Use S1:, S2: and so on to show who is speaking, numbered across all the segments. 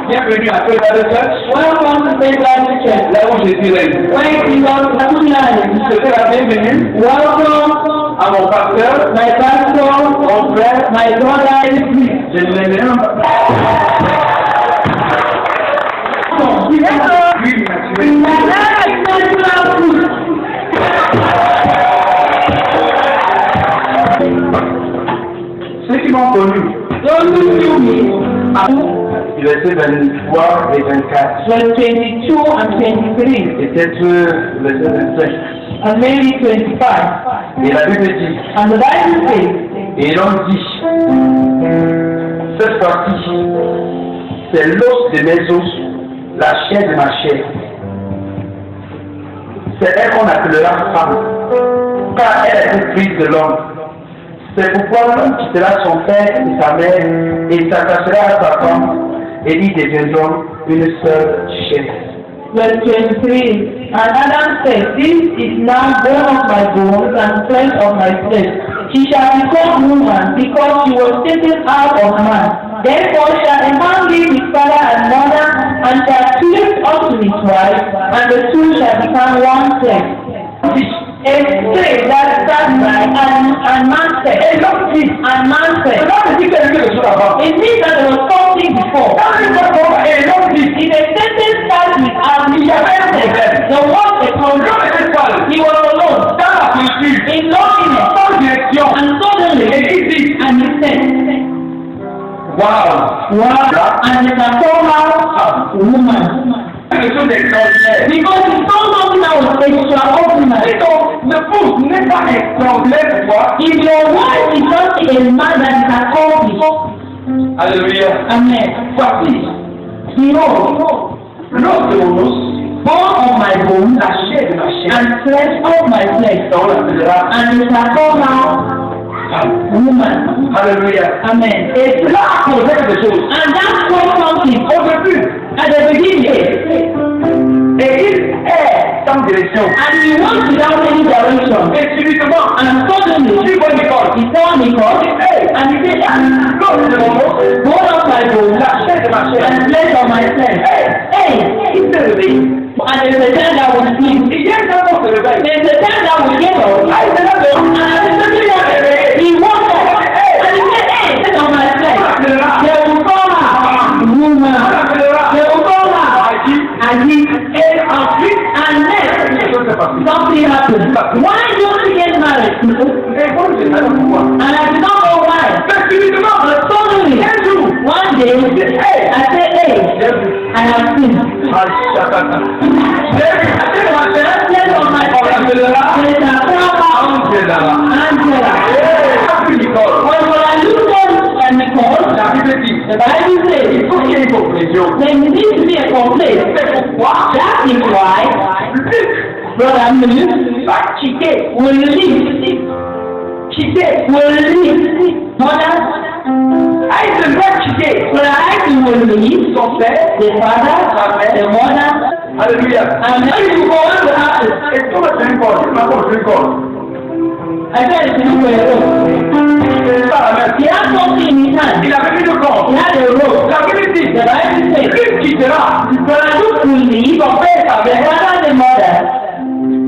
S1: Bienvenue à Faithful Church.
S2: Welcome to Faithful Church.
S1: Là où je suis réuni.
S2: Where you are familiar.
S1: Je souhaite la bienvenue
S2: Welcome
S1: à mon pasteur,
S2: my pastor,
S1: mon frère,
S2: my brother in Christ.
S1: je l'aime. Ceux qui m'ont connu, verset 23 et 24,
S2: Verse 22 and 23,
S1: et peut-être verset 25.
S2: and maybe 25.
S1: Et la Bible dit,
S2: And the Bible says,
S1: et l'on dit, cette partie, c'est l'os de mes os, la chair de ma chair. C'est elle qu'on appellera femme, car elle a été prise de l'homme. C'est pourquoi l'homme quittera son père et sa mère et s'attachera à sa femme, et ils deviendront une seule chair.
S2: verse 23, and Adam said, This is now bone of my bones and flesh of my flesh. She shall become woman, because she was taken out of man. Therefore shall a man leave his father and mother, and shall cleave unto his wife, and the two shall become one flesh. A slave that stands by, and man said, and man said, it means that there was something before. If a sentence starts with the word is called, he was alone, in loneliness, and suddenly, and he said,
S1: Wow!
S2: and it can call her woman. Because he saw something that was extraordinary. If your wife is not a man that is accomplished,
S1: Alléluia.
S2: amen. Behold, bone of my bones
S1: La chair de ma chair.
S2: and flesh of my flesh,
S1: On l'appellera
S2: and it shall call her
S1: femme.
S2: woman.
S1: Alléluia.
S2: Amen.
S1: Et cela a causé quelque chose.
S2: And that was something
S1: Au début,
S2: at the beginning.
S1: et il est sans direction.
S2: And he went without any direction.
S1: Et subitement,
S2: And suddenly,
S1: tu vois Nicole.
S2: he saw Nicole, and he said,
S1: L'autre de mon os,
S2: bone of my bones
S1: la chair de ma chair.
S2: and flesh of my flesh. Hey!
S1: Il s'est réveillé.
S2: And there's a time that will sleep.
S1: Il y a un temps se réveille.
S2: There's a time that will get up.
S1: Ah, il est là dehors.
S2: And at the same time, he woke up. And he said, hey, flesh of my flesh. They will call her woman. They will call her Agi. And next, something happened. Why don't you get married? And I did not know why. But suddenly, one day, I said, hey, I have sinned. Flesh of my flesh. They shall call her Angela. When I looked at Nicole, the Bible says, there needs to be a complaint. That is why Brother Mills will leave. Will leave. Mother, Brother Isaac will leave. The father, the mother.
S1: Alléluia.
S2: And then you go on to happen.
S1: Et toi, tu es encore.
S2: I said it's in the He had something in his hand.
S1: Il avait mis le corps.
S2: He had a rope.
S1: La Bible dit,
S2: The Bible says,
S1: Christ quittera
S2: Brother Luke will leave,
S1: son père, sa
S2: the
S1: mère,
S2: father, the mother,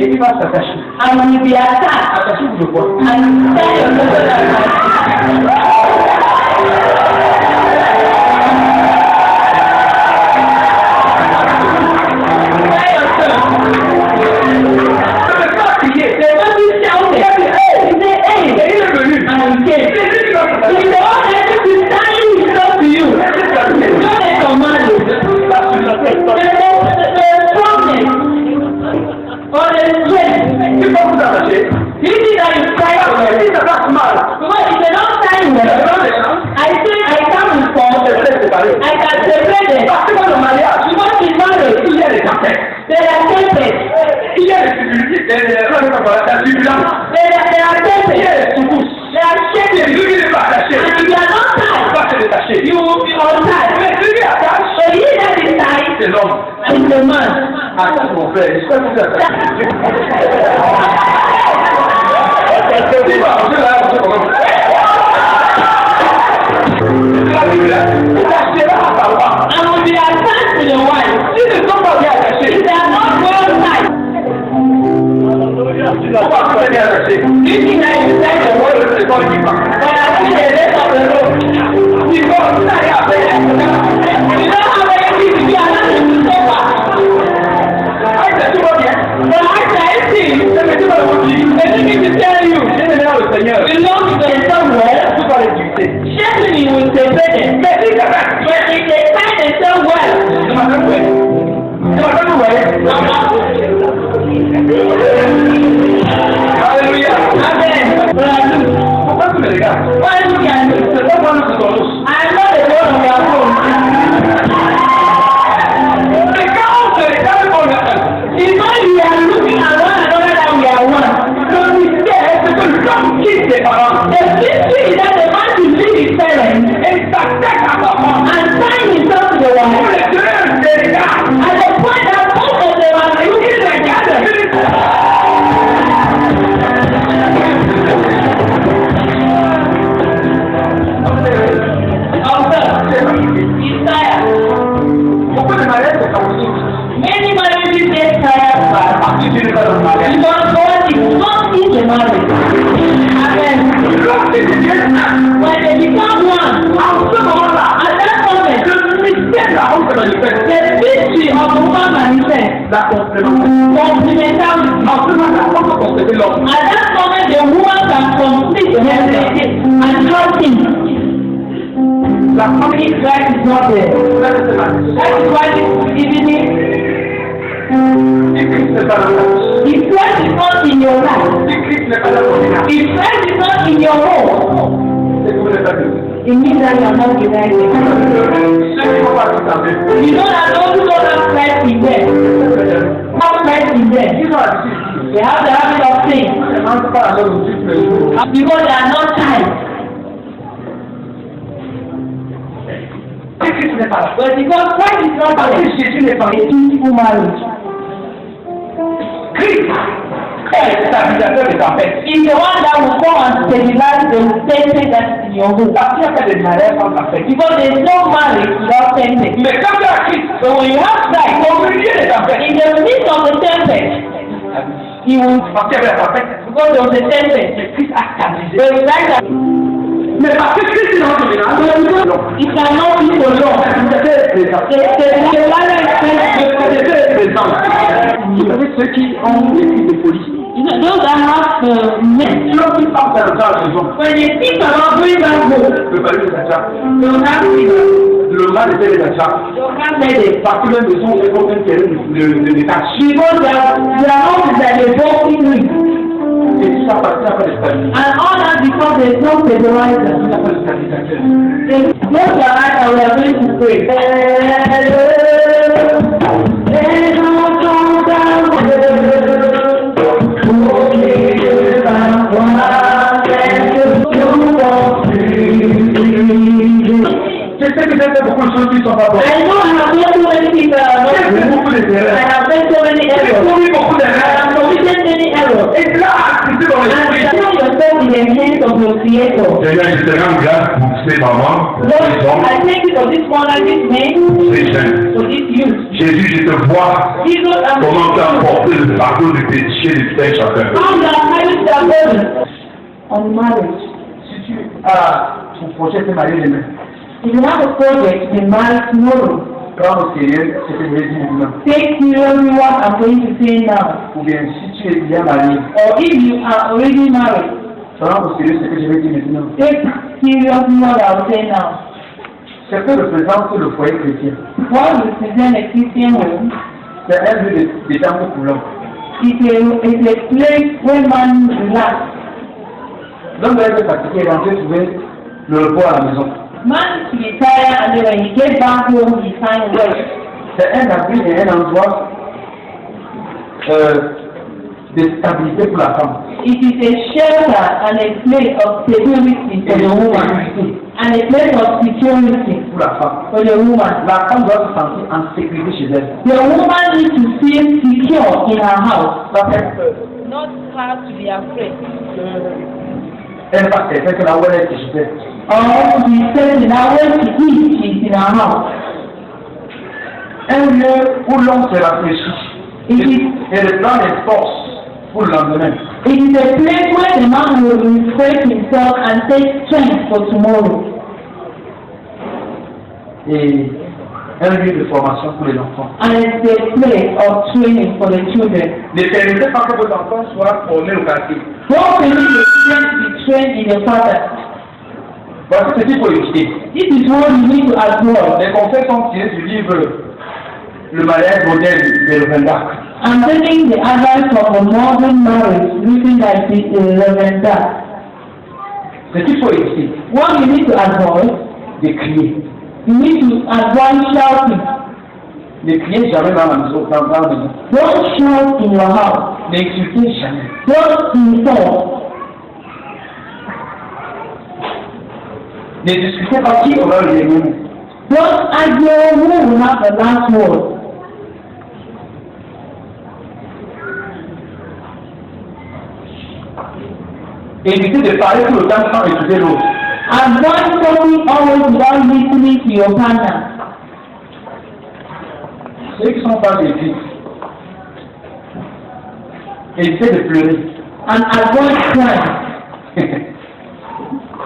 S1: et il va s'attacher.
S2: and will be attacked.
S1: Attachez-vous de quoi?
S2: And tell your brother
S1: You will be on time. So he that is tied is the man. Attaque mon frère. Je sais que vous attaquez.
S2: belongs to somewhere,
S1: tout va les dicter.
S2: surely you will separate them.
S1: Mais si ça va,
S2: But if they find themselves well,
S1: c'est ma femme, ouais. C'est ma femme, ouais. Alléluia.
S2: Amen.
S1: Pourquoi tu me regardes?
S2: Why look at me?
S1: C'est pas moi qui t'en louche.
S2: I am not the one of your home.
S1: Mais quand on se regarde, on regarde.
S2: It's not you are looking at one another that we are one.
S1: Le mystère, c'est que l'homme quitte ses parents.
S2: The mystery is that the man to leave his parents
S1: Et s'attaque à sa femme.
S2: and find himself to the
S1: Pour
S2: wife.
S1: les deux, c'est regarde.
S2: At the point that both of them are looking
S1: Il regarde.
S2: together. Isaiah.
S1: Beaucoup de malaises sont aussi.
S2: Many marriages get tired fast.
S1: Parce que tu n'es pas dans le mariage.
S2: Because God is not in the marriage. Amen.
S1: Lorsque tu deviens un,
S2: When they become one,
S1: en ce moment-là,
S2: at that moment,
S1: le mystère de la honte se manifeste.
S2: the mystery of the woman manifests.
S1: La complémentarité.
S2: Complementarity.
S1: En ce moment, la femme peut compléter l'homme.
S2: At that moment, the woman can complete everything and helping.
S1: La femme
S2: If Christ is not there,
S1: ça ne se manifeste.
S2: that is why this evening,
S1: Si Christ n'est pas dans ta vie,
S2: if Christ is not in your life,
S1: si Christ n'est pas dans ton âme,
S2: if Christ is not in your home,
S1: c'est que vous n'êtes pas Dieu.
S2: it means that you are not united.
S1: Ceux qui font partie d'un Dieu,
S2: You know that those who don't have Christ in them, have Christ in them.
S1: ils ont l'habitude.
S2: They have the habit of saying,
S1: Ils ne mangent pas la même nourriture tous les jours.
S2: because they are not tied.
S1: Si Christ n'est pas là,
S2: But because Christ is not
S1: parce
S2: there,
S1: que Jésus n'est pas
S2: a
S1: là,
S2: peaceful marriage.
S1: Christ est stabilisateur des tempêtes.
S2: Is the one that will come and stabilize the tension that is in your home.
S1: Parce qu'il y a fait des mariages sans tempête.
S2: Because there is no marriage without tension.
S1: Mais quand tu as Christ,
S2: So when you have Christ,
S1: au milieu des tempêtes,
S2: in the midst of the tempest, he will,
S1: parce qu'il y avait la tempête,
S2: because there was a tempest,
S1: Christ a stabilisé.
S2: there is like that.
S1: Mais parce que Christ est dans ton ménage,
S2: It cannot be so long.
S1: c'est présent.
S2: The marriage is
S1: Présent. Vous savez ceux qui ont vécu de folie.
S2: you know, those that have men,
S1: Ceux qui pensent à la maison,
S2: when they think about going back home,
S1: le palais des achats,
S2: they will have fever,
S1: le mal était les achats.
S2: they will have headache.
S1: Parce que les maisons est comme un terrain de détache.
S2: Because their house is like a boxing ring.
S1: Et tout ça parce qu'il n'y a pas de stabilité.
S2: And all that because there is no stabilizer.
S1: Il n'y a pas de stabilisateur.
S2: Close your eyes and we are going to pray.
S1: Je sais que j'ai fait beaucoup de choses qui ne sont pas bonnes.
S2: I know I have done so many things that are not
S1: J'ai fait
S2: good.
S1: beaucoup
S2: I
S1: d'erreurs.
S2: have done so many
S1: J'ai
S2: errors.
S1: commis beaucoup
S2: I
S1: d'erreurs.
S2: have committed many errors.
S1: Et cela a accepté dans
S2: And
S1: l'esprit.
S2: you yourself in the hands of your Creator.
S3: Seigneur, je te rends grâce pour ces mamans, pour
S2: Lord,
S3: ces hommes,
S2: I thank you for this one and this man,
S3: pour ces jeunes.
S2: for this youth.
S3: Jésus, je te vois
S2: Jesus, I'm
S3: comment tu as porté le fardeau de péché de tout un chacun.
S2: how you are married to a person on marriage.
S1: Si tu as ton projet de marier les mains,
S2: If you have a project, be married tomorrow.
S1: prends au sérieux ce que je vais dire maintenant.
S2: Take seriously what I'm going to say now.
S1: Ou bien si tu es bien marié,
S2: Or if you are already married,
S1: prends au sérieux ce que je vais dire maintenant.
S2: take seriously what I'll say now.
S1: C'est que représente le foyer chrétien.
S2: What represents a Christian home
S1: C'est un lieu de temps coulant.
S2: is a place where man relax.
S1: L'homme doit être fatigué et rentrer trouver le repos à la maison.
S2: Man to be tired and then when he gets back home he finds rest.
S1: C'est un abri et un endroit de stabilité pour la femme.
S2: It is a shelter and a place of stability for the woman and a place of security
S1: Pour la femme.
S2: for the woman.
S1: La femme doit se sentir en sécurité chez elle.
S2: The woman needs to feel secure in her house.
S1: Pas faire peur.
S2: Not have to be afraid.
S1: Elle n'est pas certaine que là où elle est, je sais.
S2: Or to be certain that when she eats, she's in her house.
S1: Un lieu où l'homme se rafraîchit et reprend les forces pour le lendemain.
S2: It is a place where the man will refresh himself and take strength for tomorrow.
S1: Et un lieu de formation pour les enfants.
S2: And it's a place of training for the children.
S1: Ne permettez pas que vos enfants soient formés au quartier.
S2: Don't permit your children to be trained in your pattern.
S1: Voici ce qu'il faut éviter.
S2: This is what you need to avoid.
S1: Les conseils sont tirés du livre Le mariage modèle de Lavenda.
S2: I'm taking the advice from a modern marriage written by Lavenda.
S1: Ce qu'il faut éviter,
S2: What you need to avoid,
S1: de crier.
S2: you need to avoid shouting.
S1: Ne criez jamais dans la maison.
S2: Don't shout in your house.
S1: N'insultez jamais.
S2: Don't insult.
S1: Ne discutez pas qui aura le dernier mot.
S2: Don't argue who will have the last word.
S1: Évitez de parler tout le temps sans écouter l'autre.
S2: Avoid talking always without listening to your partner.
S1: Ceux qui sont pas écrits, évitez de pleurer.
S2: And avoid crying.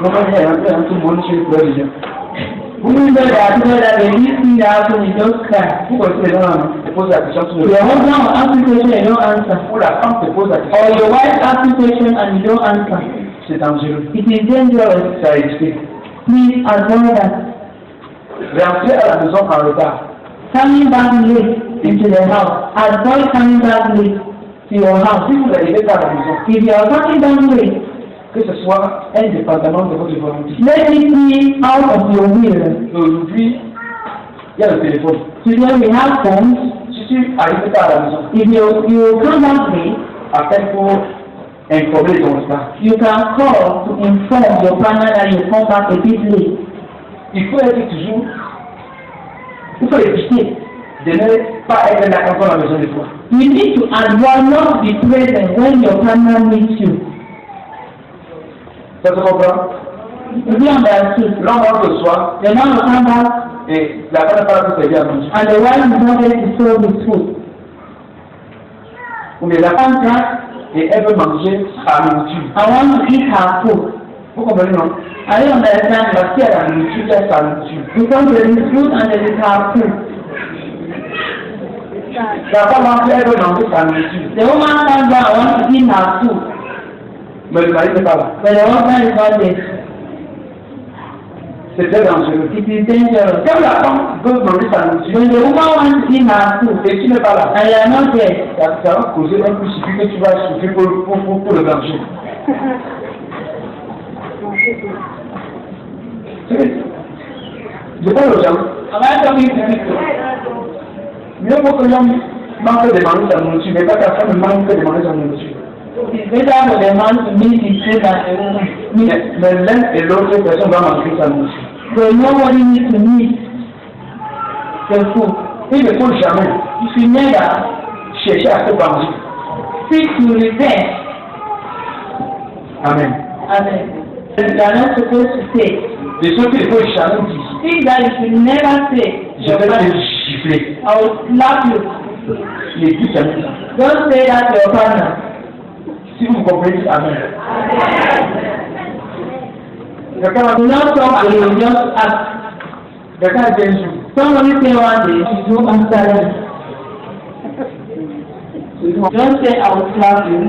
S1: Non, pas bien, tout le monde chez les pleurs déjà.
S2: You know that when you see that happen, you just cry.
S1: Pourquoi les gens te posent la question sur le
S2: Your husband will ask you question and you don't answer.
S1: Ou la femme te pose la question,
S2: Or your wife asks you question and you don't answer.
S1: c'est dangereux.
S2: It is dangerous.
S1: Ça a évité.
S2: Please avoid that.
S1: Rentrer à la maison en retard.
S2: Coming back late into the house. Avoid coming back late to your house.
S1: Si vous n'arrivez pas à la maison,
S2: If you are coming back late,
S1: que ce soit indépendamment de votre volonté.
S2: let it be out of your will.
S1: Aujourd'hui, il y a le téléphone.
S2: Today we have phones.
S1: Si tu n'arrives pas à la maison,
S2: If you come back late,
S1: appelle pour informer ton retard.
S2: you can call to inform your partner that you come back a bit late.
S1: Il faut être toujours, il faut éviter de ne pas être là quand on a besoin de toi.
S2: You need to avoid not to be present when your partner needs you.
S1: Ça se comprend?
S2: If you understood,
S1: L'homme rentre le soir
S2: the man will come back
S1: et la femme n'est pas là pour t'aider à manger.
S2: and the wife is not there to serve his food.
S1: Ou bien la femme vient et elle veut manger sa nourriture.
S2: I want to eat her food.
S1: Vous comprenez, non?
S2: I don't understand
S1: Parce qu'il y a la nourriture, il y a sa nourriture.
S2: because there is food and there is her food.
S1: La femme rentre, elle veut manger sa nourriture.
S2: The woman comes down and wants to eat her food,
S1: Mais le mari n'est pas là.
S2: but the husband is not there.
S1: C'est très dangereux.
S2: It is dangerous.
S1: Quand la femme veut manger sa nourriture
S2: When the woman wants to eat her food
S1: et tu n'es pas là,
S2: and you are not there,
S1: ça va causer un peu suffit que tu vas souffrir pour le danger. Je parle aux gens.
S2: am I talking to people?
S1: Mieux vaut que l'homme manque de manger sa nourriture, mais pas que la femme manque de manger sa nourriture.
S2: It is better for the man to meet his food than the woman.
S1: Mais l'un et l'autre personne va manger sa nourriture.
S2: But nobody needs to meet the food.
S1: Il ne faut jamais
S2: You should never
S1: chercher à se venger.
S2: seek to repent.
S1: Amen.
S2: Amen. You are not supposed to say.
S1: Les choses qu'il faut jamais dire.
S2: Things that you should never say.
S1: Je vais te gifler.
S2: I will slap you.
S1: Ne dis jamais ça.
S2: Don't say that to your partner.
S1: Si vous comprenez, Amen. Quelqu'un
S2: Do not talk to you, just ask.
S1: a dit un jour,
S2: Somebody say one day, you don't answer them. Don't say I will slap you.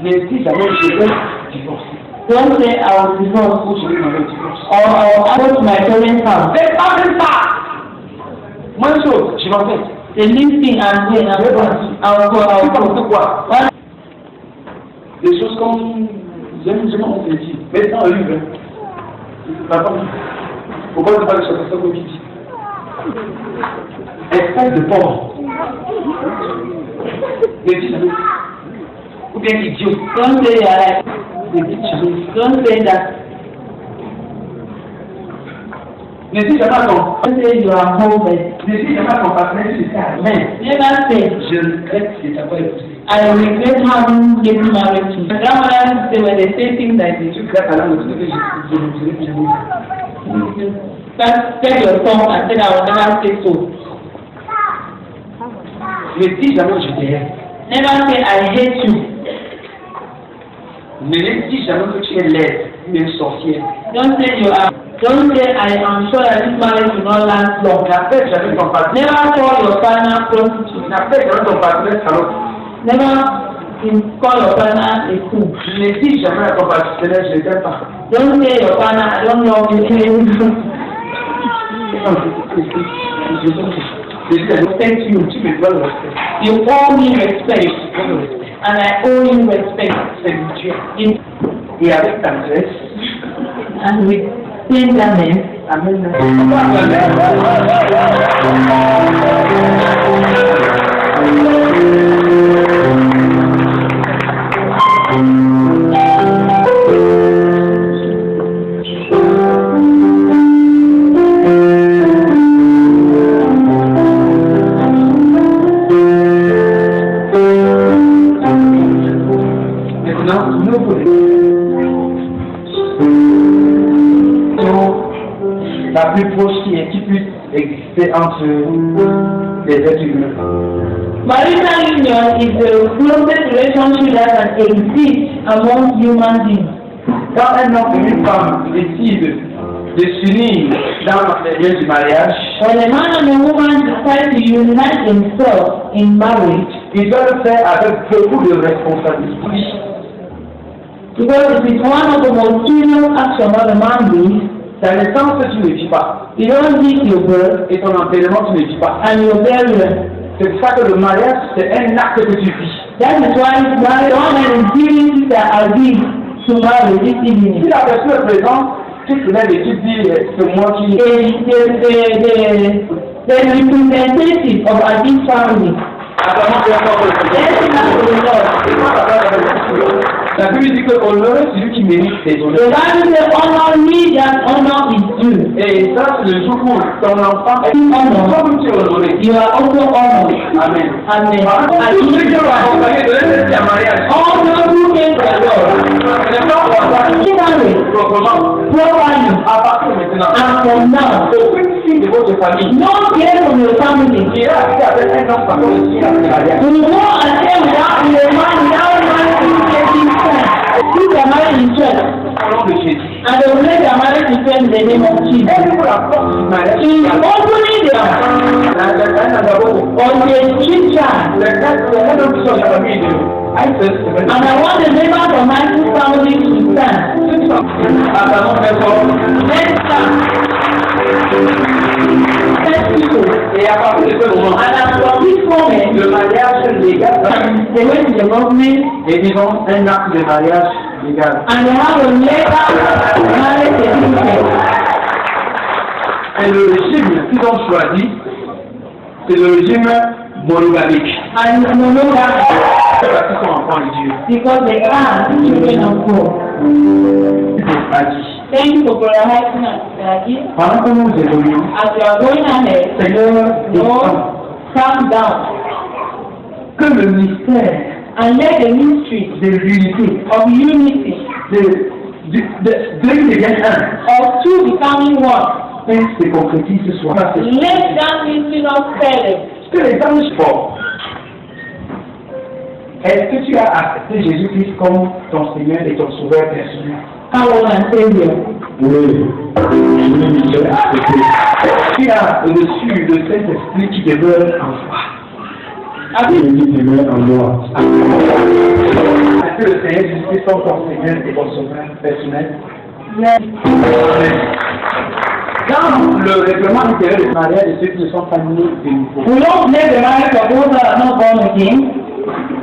S1: ne dis jamais je vais divorcer.
S2: Don't say I will divorce
S1: Ou je vais demander un divorce.
S2: or I will go to my parents' house.
S1: C'est pas comme ça. Moi, une chose, je m'en vais.
S2: The least thing I'm saying, I will
S1: C'est
S2: go.
S1: n'importe quoi. Des choses comme j'aime on te dit. Mais dans un livre, la femme, pourquoi tu parles de ça comme tu dis? Espèce de porc. Ne dis jamais. Ou bien idiot.
S2: Don't say that.
S1: Ne dis jamais.
S2: Don't say that.
S1: Ne dis jamais à ton.
S2: Don't say you are homeless.
S1: Ne dis jamais à ton partenaire si c'est à main.
S2: Never say,
S1: Je regrette de t'avoir épousé.
S2: I regret having given marriage to you. My grandmother used to say when they say things like this,
S1: Tu crées ta langue, tu dis que je ne dirai jamais.
S2: you spread your tongue and say I will never say so.
S1: Ne dis jamais je t'aime.
S2: Never say I hate you.
S1: Ne dis jamais que tu es laide ou une sorcière.
S2: Don't say you are. Don't say I am sure that this marriage will not last long.
S1: N'appelle jamais ton partenaire.
S2: Never call your partner prostitute.
S1: N'appelle jamais ton partenaire salope.
S2: Never You call your partner a fool.
S1: Je ne dis jamais à ton partenaire, je ne t'aime pas.
S2: Don't say your partner, I don't know you.
S1: Je respecte you, tu me dois le respect.
S2: You owe me respect, and I owe you respect.
S1: C'est mutuel. Et avec tendresse,
S2: And with tenderness,
S1: amen. Maintenant, nous la plus proche qui puisse exister entre les êtres humains.
S2: marital union is the closest relationship that can exist among human beings.
S1: Quand un homme et une femme décident de s'unir dans les lieux du mariage,
S2: When a man and a woman decide to unite themselves in marriage,
S1: ils doivent le faire avec beaucoup de responsabilité.
S2: because it is one of the most serious actions of a man does,
S1: Ta naissance, tu ne vis pas.
S2: you don't give your birth
S1: Et ton enterrement, tu ne vis pas.
S2: and your burial.
S1: C'est pour ça que le mariage, c'est un acte que tu vis.
S2: That is why one of the duties that are given to marriage this
S1: Si
S2: evening.
S1: la personne est présente, tu te lèves et tu dis, c'est moi qui...
S2: The representative of a big family.
S1: Apparemment, tu es encore le
S2: Let's not to the Lord.
S1: La Bible dit que honore, c'est lui qui mérite des honneurs.
S2: The Bible says, honor me that honor is due.
S1: Et ça, c'est le jour où ton enfant est
S2: Honor.
S1: comme tu es honoré.
S2: You are also honored.
S1: Amen.
S2: Amen.
S1: Tous ceux qui ont accompagné de l'esprit à mariage,
S2: All those who came to the Lord,
S1: ne pas
S2: married
S1: proprement
S2: properly,
S1: à partir de maintenant.
S2: and from now,
S1: Aucune fille de votre famille
S2: no care from your family.
S1: ira habiter avec un homme par contre aussi à ce mariage.
S2: You go and stay without a man, without a man taking time. Put your marriage in church,
S1: Au nom de Jésus.
S2: and they will make their marriage in church in the name of Jesus.
S1: Elle ouvre la porte du mariage.
S2: He is opening their on the street child. And I want the members of my family to stand. Let's stand. Let's people.
S1: Et à partir de ce moment,
S2: And as from this moment,
S1: le mariage légal,
S2: they went to the government
S1: et disons un acte de mariage légal.
S2: and they have a legal marriage certificate.
S1: Et le régime qu'ils ont choisi, c'est le régime monogamique.
S2: And monogamy,
S1: Parce qu'ils sont enfants de Dieu.
S2: because they are children of God.
S1: A dit,
S2: Thank you for Brother Hyson and Sister
S1: pendant que nous évoluons,
S2: as you are going ahead,
S1: Seigneur,
S2: Lord, calm down
S1: que le mystère
S2: and let the mystery
S1: de l'unité,
S2: of unity
S1: de devienne un,
S2: of two becoming one,
S1: se concrétise ce soir.
S2: let that mystery not fail.
S1: Que les anges forts. Est-ce que tu as accepté Jésus-Christ comme ton Seigneur et ton Sauveur personnel?
S2: Our Lord and Savior.
S3: Oui. Oui, j'ai accepté.
S1: Tu as reçu le Saint-Esprit qui demeure en toi.
S2: Have you
S3: Il demeure en moi.
S1: Est-ce que le Seigneur Jésus-Christ comme ton Seigneur et ton Sauveur personnel? Dans le règlement intérieur du mariage de ceux qui ne sont pas nés de nouveau.
S2: we don't let the marriage of those that are not born again.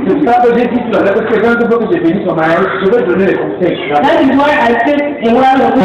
S1: C'est pour ça que j'ai dit, parce que quelqu'un veut que j'ai béni son mariage, je vais donner les conseils.
S2: That is why I said a while ago.